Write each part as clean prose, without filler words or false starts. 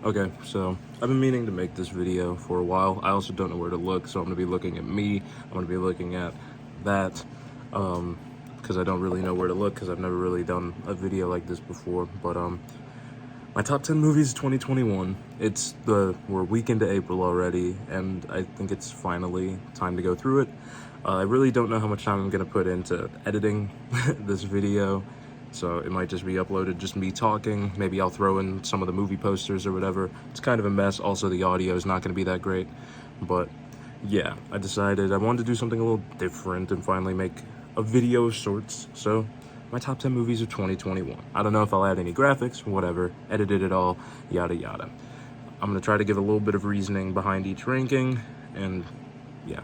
Okay, so I've been meaning to make this video for a while. I also don't know where to look, so I'm gonna be looking at me. I'm gonna be looking at that, because I don't really know where to look because I've never really done a video like this before. But my top 10 movies 2021. We're a week into April already, and I think it's finally time to go through it. I really don't know how much time I'm gonna put into editing this video, so it might just be uploaded just me talking. Maybe I'll throw in some of the movie posters or whatever. It's kind of a mess. Also, the audio is not gonna be that great, but yeah, I decided I wanted to do something a little different and finally make a video of sorts. So my top 10 movies of 2021. I don't know if I'll add any graphics, whatever, edited it all, yada yada. I'm gonna try to give a little bit of reasoning behind each ranking, and yeah.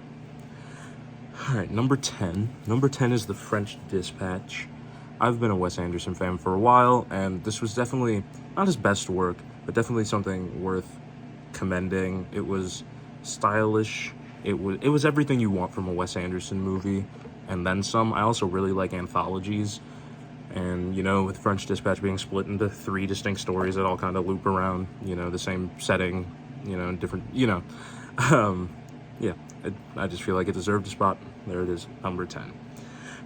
All right, number 10. Number 10 is The French Dispatch. I've been a Wes Anderson fan for a while, and this was definitely not his best work, but definitely something worth commending. It was stylish. It was everything you want from a Wes Anderson movie, and then some. I also really like anthologies, and with French Dispatch being split into three distinct stories that all kind of loop around, the same setting, different, yeah, I just feel like it deserved a spot. There it is, number 10.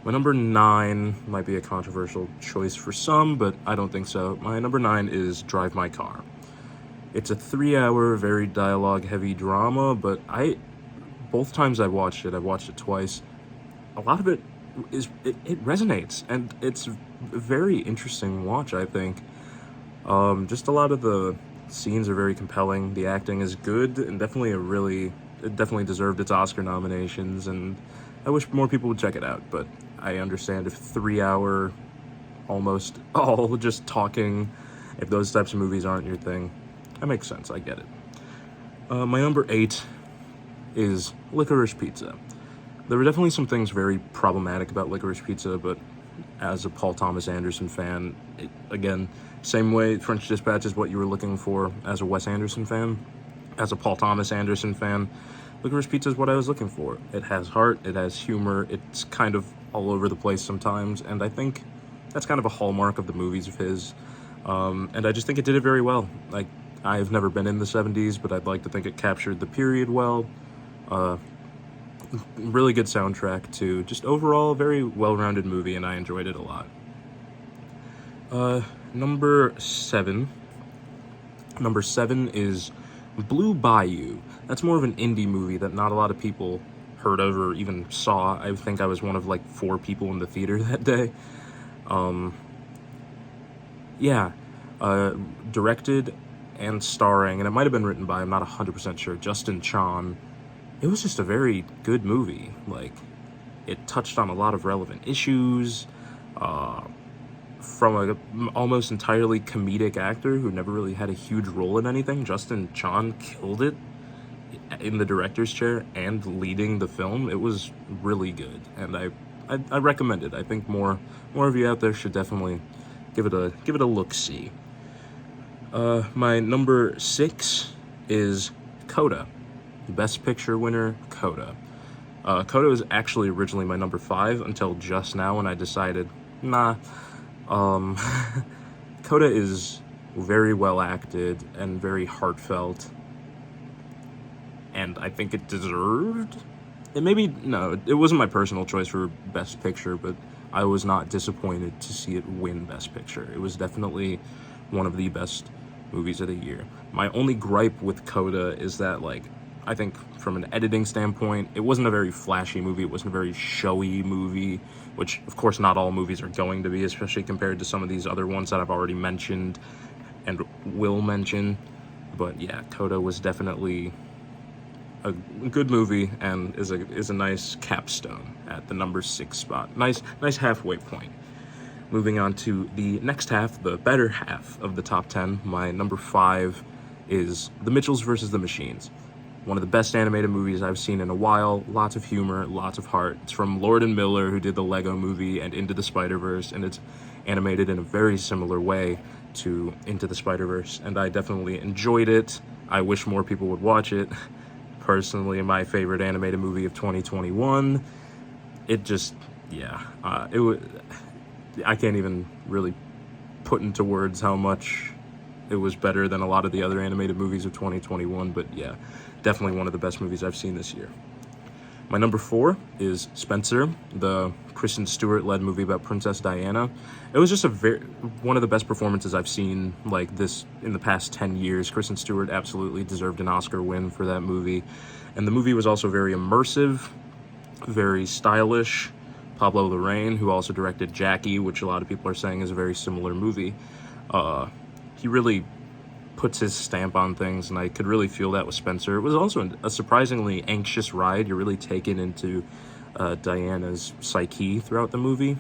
My number 9 might be a controversial choice for some, but I don't think so. My number 9 is Drive My Car. It's a 3-hour, very dialogue-heavy drama, but both times I've watched it twice. A lot of it it resonates, and it's a very interesting watch, I think. Just a lot of the scenes are very compelling. The acting is good, and it definitely deserved its Oscar nominations, and I wish more people would check it out, but I understand if 3-hour, almost all just talking, if those types of movies aren't your thing, that makes sense, I get it. My number 8 is Licorice Pizza. There were definitely some things very problematic about Licorice Pizza, but as a Paul Thomas Anderson fan, again, same way French Dispatch is what you were looking for as a Wes Anderson fan, as a Paul Thomas Anderson fan, Licorice Pizza is what I was looking for. It has heart, it has humor, it's kind of all over the place sometimes, and I think that's kind of a hallmark of the movies of his. And I just think it did it very well. Like, I've never been in the 70s, but I'd like to think it captured the period well. Really good soundtrack too. Just overall, a very well-rounded movie, and I enjoyed it a lot. Number 7. Number 7 is Blue Bayou. That's more of an indie movie that not a lot of people heard of or even saw. I think I was one of like 4 people in the theater that day. Yeah, directed and starring, and it might have been written by, I'm not 100% sure, Justin Chon. It was just a very good movie. Like, it touched on a lot of relevant issues, from a almost entirely comedic actor who never really had a huge role in anything. Justin Chon killed it in the director's chair and leading the film. It was really good, and I recommend it. I think more of you out there should definitely give it a look-see. My number 6 is Coda. Best Picture winner, Coda. Coda was actually originally my number 5 until just now when I decided, nah. Coda is very well acted and very heartfelt, and I think it deserved. It wasn't my personal choice for Best Picture, but I was not disappointed to see it win Best Picture. It was definitely one of the best movies of the year. My only gripe with Coda is that, like, I think from an editing standpoint, it wasn't a very flashy movie. It wasn't a very showy movie, which, of course, not all movies are going to be, especially compared to some of these other ones that I've already mentioned and will mention. But yeah, Coda was definitely a good movie and is a nice capstone at the number 6 spot. Nice halfway point. Moving on to the next half, the better half of the top 10, my number 5 is The Mitchells vs. the Machines. One of the best animated movies I've seen in a while. Lots of humor, lots of heart. It's from Lord and Miller, who did the Lego Movie and Into the Spider-Verse, and it's animated in a very similar way to Into the Spider-Verse, and I definitely enjoyed it. I wish more people would watch it. Personally, my favorite animated movie of 2021. It just, it was. I can't even really put into words how much it was better than a lot of the other animated movies of 2021, but yeah, definitely one of the best movies I've seen this year. My number 4 is Spencer, the Kristen Stewart-led movie about Princess Diana. It was just one of the best performances I've seen like this in the past 10 years. Kristen Stewart absolutely deserved an Oscar win for that movie. And the movie was also very immersive, very stylish. Pablo Larraín, who also directed Jackie, which a lot of people are saying is a very similar movie, he really puts his stamp on things, and I could really feel that with Spencer. It was also a surprisingly anxious ride. You're really taken into Diana's psyche throughout the movie.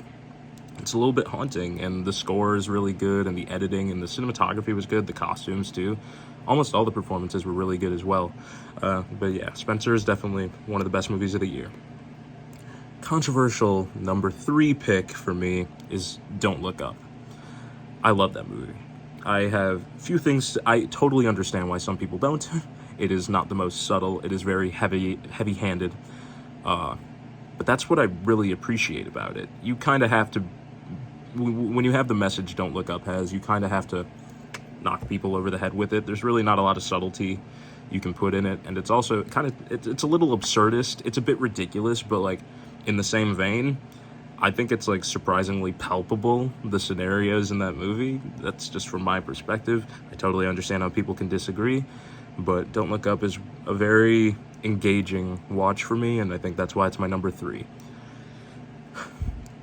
It's a little bit haunting, and the score is really good, and the editing and the cinematography was good, the costumes too. Almost all the performances were really good as well. But yeah, Spencer is definitely one of the best movies of the year. Controversial number 3 pick for me is Don't Look Up. I love that movie. I have few things. I totally understand why some people don't. It is not the most subtle. It is very heavy-handed. But that's what I really appreciate about it. You kind of have to, when you have the message Don't Look Up has, you kind of have to knock people over the head with it. There's really not a lot of subtlety you can put in it, and it's also kind of, it's a little absurdist. It's a bit ridiculous, but like in the same vein, I think it's like surprisingly palpable, the scenarios in that movie. That's just from my perspective. I totally understand how people can disagree, but Don't Look Up is a very engaging watch for me, and I think that's why it's my number 3.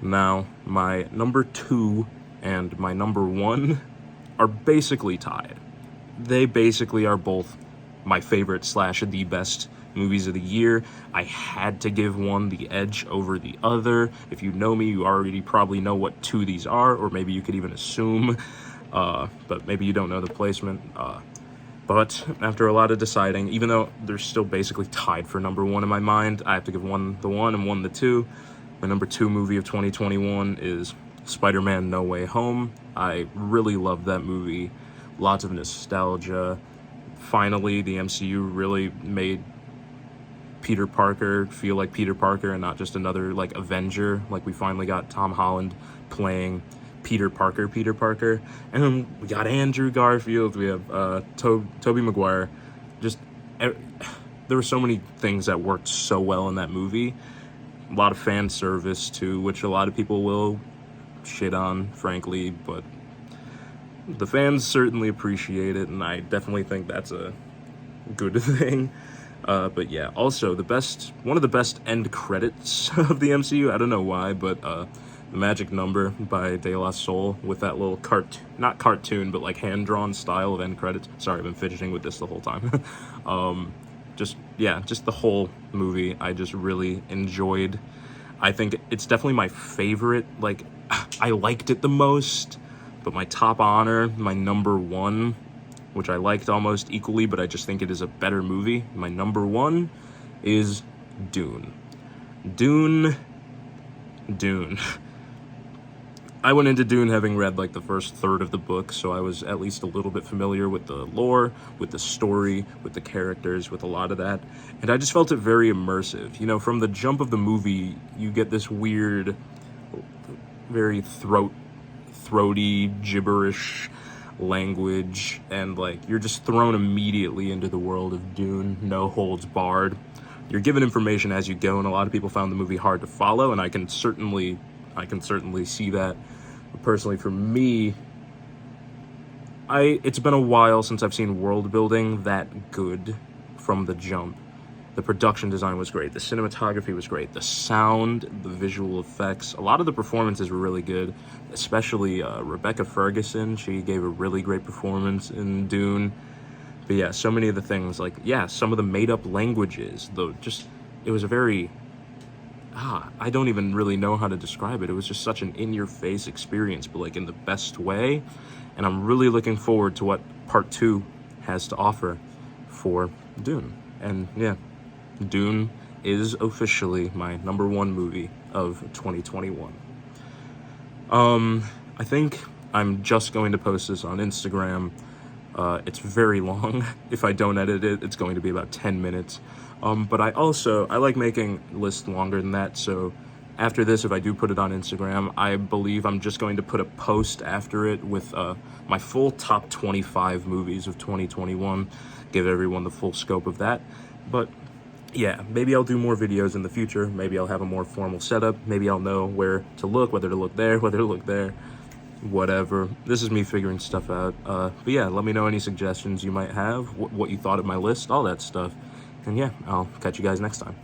Now, my number 2 and my number 1 are basically tied. They basically are both my favorite / the best movies of the year. I had to give one the edge over the other. If you know me, you already probably know what 2 these are, or maybe you could even assume, but maybe you don't know the placement. But after a lot of deciding, even though they're still basically tied for number 1 in my mind, I have to give one the 1 and one the 2. My number 2 movie of 2021 is Spider-Man No Way Home. I really love that movie. Lots of nostalgia. Finally, the MCU really made Peter Parker feel like Peter Parker and not just another like Avenger. Like we finally got Tom Holland playing Peter Parker, and we got Andrew Garfield. We have Tobey Maguire. There were so many things that worked so well in that movie. A lot of fan service too, which a lot of people will shit on, frankly, but the fans certainly appreciate it, and I definitely think that's a good thing. But yeah, also one of the best end credits of the MCU. I don't know why, but The Magic Number by De La Soul with that little not cartoon, but like hand-drawn style of end credits. Sorry, I've been fidgeting with this the whole time. Just the whole movie I just really enjoyed. I think it's definitely my favorite. Like, I liked it the most, but my top honor, my number 1, which I liked almost equally, but I just think it is a better movie. My number 1 is Dune. Dune. I went into Dune having read like the first third of the book, so I was at least a little bit familiar with the lore, with the story, with the characters, with a lot of that. And I just felt it very immersive. You know, from the jump of the movie, you get this weird, very throaty, gibberish language, and like you're just thrown immediately into the world of Dune, no holds barred. You're given information as you go, and a lot of people found the movie hard to follow, and I can certainly see that. Personally, for me, it's been a while since I've seen world building that good from the jump. The production design was great. The cinematography was great. The sound, the visual effects, a lot of the performances were really good, especially Rebecca Ferguson. She gave a really great performance in Dune. But yeah, so many of the things, like, yeah, some of the made-up languages, it was a very, I don't even really know how to describe it. It was just such an in-your-face experience, but like in the best way. And I'm really looking forward to what part 2 has to offer for Dune. And yeah, Dune is officially my number 1 movie of 2021. I think I'm just going to post this on Instagram. It's very long. If I don't edit it, it's going to be about 10 minutes. But I like making lists longer than that, so after this, if I do put it on Instagram, I believe I'm just going to put a post after it with my full top 25 movies of 2021, give everyone the full scope of that. But yeah, maybe I'll do more videos in the future. Maybe I'll have a more formal setup. Maybe I'll know where to look, whether to look there, whether to look there, whatever. This is me figuring stuff out. But yeah, let me know any suggestions you might have, what you thought of my list, all that stuff. And yeah, I'll catch you guys next time.